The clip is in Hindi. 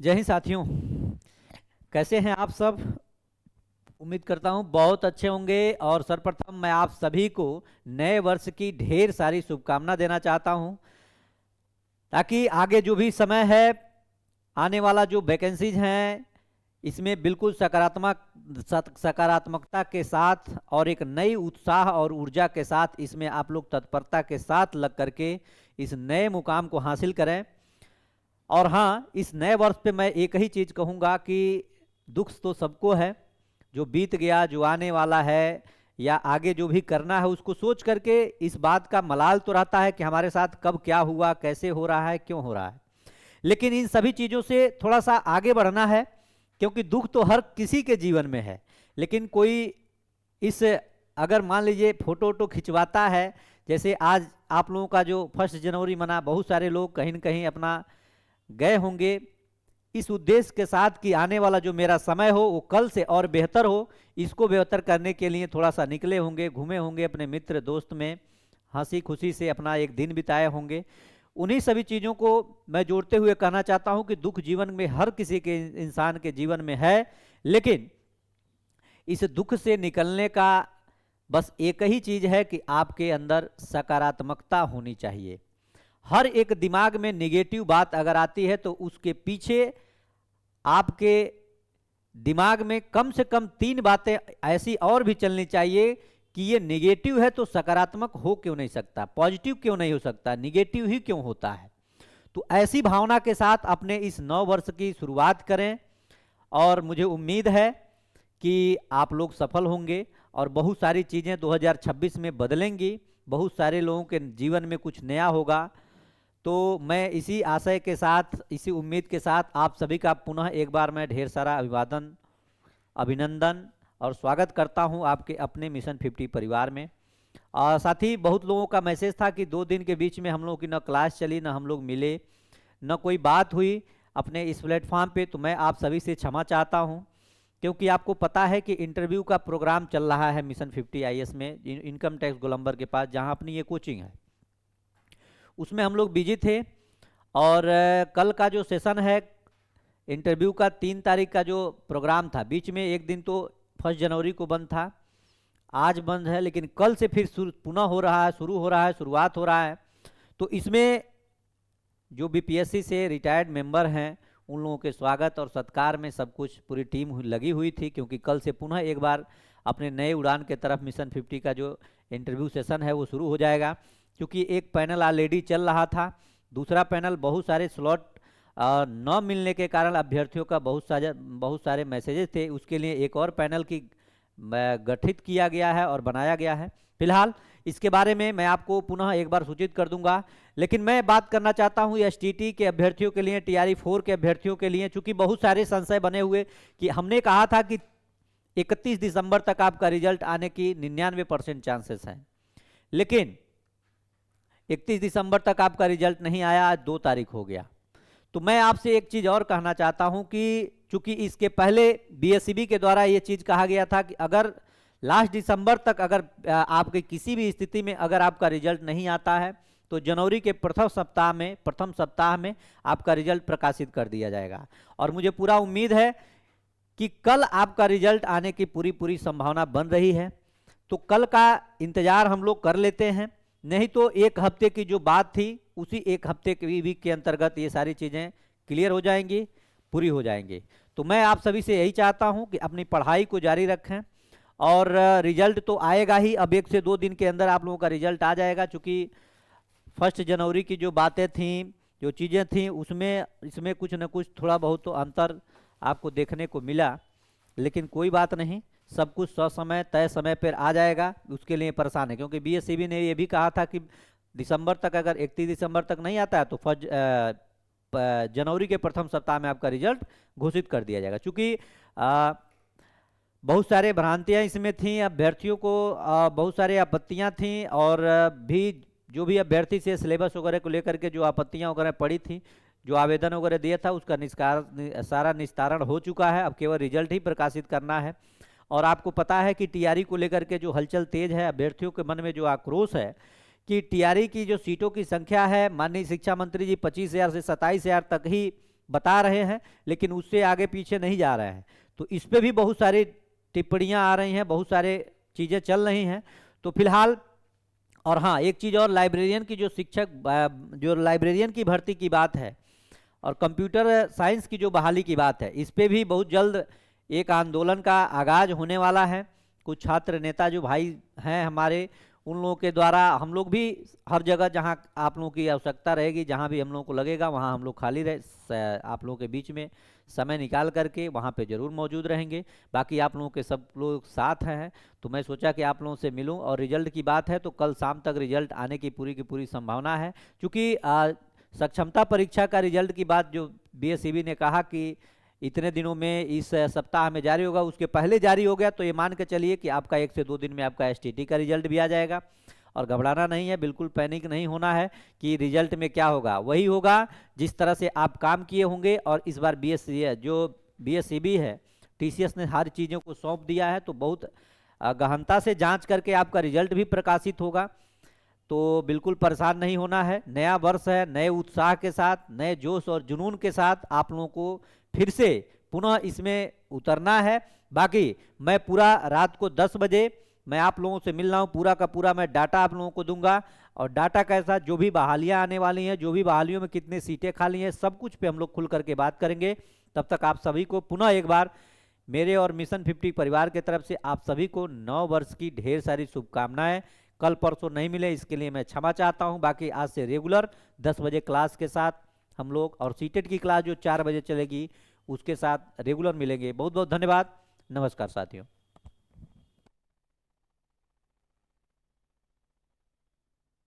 जय हिंद साथियों। कैसे हैं आप सब? उम्मीद करता हूं बहुत अच्छे होंगे। और सर्वप्रथम मैं आप सभी को नए वर्ष की ढेर सारी शुभकामना देना चाहता हूं, ताकि आगे जो भी समय है, आने वाला जो वैकेंसीज हैं, इसमें बिल्कुल सकारात्मकता के साथ और एक नई उत्साह और ऊर्जा के साथ इसमें आप लोग तत्परता के साथ लग करके इस नए मुकाम को हासिल करें। और हाँ, इस नए वर्ष पे मैं एक ही चीज़ कहूँगा कि दुख तो सबको है। जो बीत गया, जो आने वाला है, या आगे जो भी करना है, उसको सोच करके इस बात का मलाल तो रहता है कि हमारे साथ कब क्या हुआ, कैसे हो रहा है, क्यों हो रहा है। लेकिन इन सभी चीज़ों से थोड़ा सा आगे बढ़ना है, क्योंकि दुख तो हर किसी के जीवन में है। लेकिन कोई इस, अगर मान लीजिए फोटो वोटो खिंचवाता है, जैसे आज आप लोगों का जो 1 जनवरी मना, बहुत सारे लोग कहीं न कहीं अपना गए होंगे इस उद्देश्य के साथ कि आने वाला जो मेरा समय हो वो कल से और बेहतर हो। इसको बेहतर करने के लिए थोड़ा सा निकले होंगे, घूमे होंगे अपने मित्र दोस्त में, हंसी खुशी से अपना एक दिन बिताए होंगे। उन्हीं सभी चीज़ों को मैं जोड़ते हुए कहना चाहता हूं कि दुख जीवन में हर किसी के, इंसान के जीवन में है। लेकिन इस दुख से निकलने का बस एक ही चीज़ है कि आपके अंदर सकारात्मकता होनी चाहिए। हर एक दिमाग में निगेटिव बात अगर आती है तो उसके पीछे आपके दिमाग में कम से कम 3 बातें ऐसी और भी चलनी चाहिए कि ये निगेटिव है तो सकारात्मक हो क्यों नहीं सकता, पॉजिटिव क्यों नहीं हो सकता, निगेटिव ही क्यों होता है। तो ऐसी भावना के साथ अपने इस नव वर्ष की शुरुआत करें, और मुझे उम्मीद है कि आप लोग सफल होंगे और बहुत सारी चीज़ें 2026 में बदलेंगी, बहुत सारे लोगों के जीवन में कुछ नया होगा। तो मैं इसी आशय के साथ, इसी उम्मीद के साथ आप सभी का पुनः एक बार मैं ढेर सारा अभिवादन, अभिनंदन और स्वागत करता हूं आपके अपने मिशन 50 परिवार में। और साथ ही बहुत लोगों का मैसेज था कि 2 दिन के बीच में हम लोगों की न क्लास चली, न हम लोग मिले, न कोई बात हुई अपने इस प्लेटफॉर्म पे। तो मैं आप सभी से क्षमा चाहता हूं, क्योंकि आपको पता है कि इंटरव्यू का प्रोग्राम चल रहा है मिशन 50 IAS में, इनकम टैक्स गोलंबर के पास, जहां अपनी ये कोचिंग है, उसमें हम लोग बिजी थे। और कल का जो सेशन है इंटरव्यू का, 3 तारीख का जो प्रोग्राम था, बीच में एक दिन तो 1 जनवरी को बंद था, आज बंद है, लेकिन कल से फिर पुनः हो रहा है, शुरू हो रहा है, शुरुआत हो रहा है। तो इसमें जो BPSC से रिटायर्ड मेंबर हैं उन लोगों के स्वागत और सत्कार में सब कुछ पूरी टीम लगी हुई थी, क्योंकि कल से पुनः एक बार अपने नए उड़ान के तरफ मिशन 50 का जो इंटरव्यू सेशन है वो शुरू हो जाएगा। क्योंकि एक पैनल ऑलरेडी चल रहा था, दूसरा पैनल बहुत सारे स्लॉट न मिलने के कारण अभ्यर्थियों का बहुत सारे मैसेजेस थे, उसके लिए एक और पैनल की गठित किया गया है और बनाया गया है। फिलहाल इसके बारे में मैं आपको पुनः एक बार सूचित कर दूंगा। लेकिन मैं बात करना चाहता हूं STT के अभ्यर्थियों के लिए, TRE 4 के अभ्यर्थियों के लिए, चूंकि बहुत सारे संशय बने हुए कि हमने कहा था कि 31 दिसंबर तक आपका रिजल्ट आने की 99% चांसेस हैं, लेकिन 31 दिसंबर तक आपका रिजल्ट नहीं आया, आज 2 तारीख हो गया। तो मैं आपसे एक चीज़ और कहना चाहता हूं कि चूंकि इसके पहले BSCB के द्वारा ये चीज़ कहा गया था कि अगर लास्ट दिसंबर तक अगर आपके किसी भी स्थिति में अगर आपका रिजल्ट नहीं आता है तो जनवरी के प्रथम सप्ताह में आपका रिजल्ट प्रकाशित कर दिया जाएगा। और मुझे पूरा उम्मीद है कि कल आपका रिजल्ट आने की पूरी संभावना बन रही है। तो कल का इंतजार हम लोग कर लेते हैं, नहीं तो एक हफ्ते की जो बात थी उसी एक हफ्ते के वीक के अंतर्गत ये सारी चीज़ें क्लियर हो जाएंगी, पूरी हो जाएंगी। तो मैं आप सभी से यही चाहता हूं कि अपनी पढ़ाई को जारी रखें, और रिजल्ट तो आएगा ही, अब 1 से 2 दिन के अंदर आप लोगों का रिजल्ट आ जाएगा। चूँकि 1 जनवरी की जो बातें थी, जो चीज़ें थी, उसमें इसमें कुछ न कुछ थोड़ा बहुत तो अंतर आपको देखने को मिला, लेकिन कोई बात नहीं, सब कुछ ससमय तय समय पर आ जाएगा, उसके लिए परेशान है। क्योंकि BSCB ने ये भी कहा था कि दिसंबर तक, अगर 31 दिसंबर तक नहीं आता है तो जनवरी के प्रथम सप्ताह में आपका रिजल्ट घोषित कर दिया जाएगा। चूँकि बहुत सारे भ्रांतियां इसमें थी, अभ्यर्थियों को बहुत सारे आपत्तियां थी, और भी जो भी अभ्यर्थी से सिलेबस वगैरह को लेकर के जो आपत्तियां वगैरह पड़ी थी, जो आवेदन वगैरह दिया था, उसका सारा निस्तारण हो चुका है। अब केवल रिजल्ट ही प्रकाशित करना है। और आपको पता है कि TRE को लेकर के जो हलचल तेज है, अभ्यर्थियों के मन में जो आक्रोश है कि TRE की जो सीटों की संख्या है, माननीय शिक्षा मंत्री जी 25,000 से 27,000 तक ही बता रहे हैं, लेकिन उससे आगे पीछे नहीं जा रहे हैं। तो इस पे भी बहुत सारी टिप्पणियां आ रही हैं, बहुत सारे चीज़ें चल रही हैं। तो फिलहाल, और हाँ एक चीज़ और, लाइब्रेरियन की जो जो लाइब्रेरियन की भर्ती की बात है और कंप्यूटर साइंस की जो बहाली की बात है, इस पे भी बहुत जल्द एक आंदोलन का आगाज होने वाला है। कुछ छात्र नेता जो भाई हैं हमारे, उन लोगों के द्वारा हम लोग भी हर जगह जहां आप लोगों की आवश्यकता रहेगी, जहां भी हम लोगों को लगेगा, वहां हम लोग खाली रहे आप लोगों के बीच में समय निकाल करके वहां पे जरूर मौजूद रहेंगे। बाकी आप लोगों के सब लोग साथ हैं, तो मैं सोचा कि आप लोगों से मिलूं। और रिजल्ट की बात है तो कल शाम तक रिजल्ट आने की पूरी संभावना है, क्योंकि सक्षमता परीक्षा का रिजल्ट की बात जो बीएसईबी ने कहा कि इतने दिनों में, इस सप्ताह में जारी होगा, उसके पहले जारी हो गया, तो ये मान के चलिए कि आपका 1 से 2 दिन में आपका एसटीटी का रिजल्ट भी आ जाएगा। और घबराना नहीं है, बिल्कुल पैनिक नहीं होना है कि रिजल्ट में क्या होगा, वही होगा जिस तरह से आप काम किए होंगे। और इस बार बीएसईबी है, टीसीएस ने हर चीज़ों को सौंप दिया है, तो बहुत गहनता से जांच करके आपका रिजल्ट भी प्रकाशित होगा। तो बिल्कुल परेशान नहीं होना है। नया वर्ष है, नए उत्साह के साथ, नए जोश और जुनून के साथ आप लोगों को फिर से पुनः इसमें उतरना है। बाकी मैं पूरा रात को 10 बजे मैं आप लोगों से मिल रहा हूँ, पूरा का पूरा मैं डाटा आप लोगों को दूंगा। और डाटा कैसा, जो भी बहालियाँ आने वाली हैं, जो भी बहालियों में कितनी सीटें खाली हैं, सब कुछ पे हम लोग खुल करके बात करेंगे। तब तक आप सभी को पुनः एक बार मेरे और मिशन 50 परिवार की तरफ से आप सभी को नव वर्ष की ढेर सारी शुभकामनाएं। कल परसों नहीं मिले इसके लिए मैं क्षमा चाहता हूं। बाकी आज से रेगुलर 10 बजे क्लास के साथ हम लोग, और सीटेट की क्लास जो 4 बजे चलेगी उसके साथ रेगुलर मिलेंगे। बहुत बहुत धन्यवाद। नमस्कार साथियों।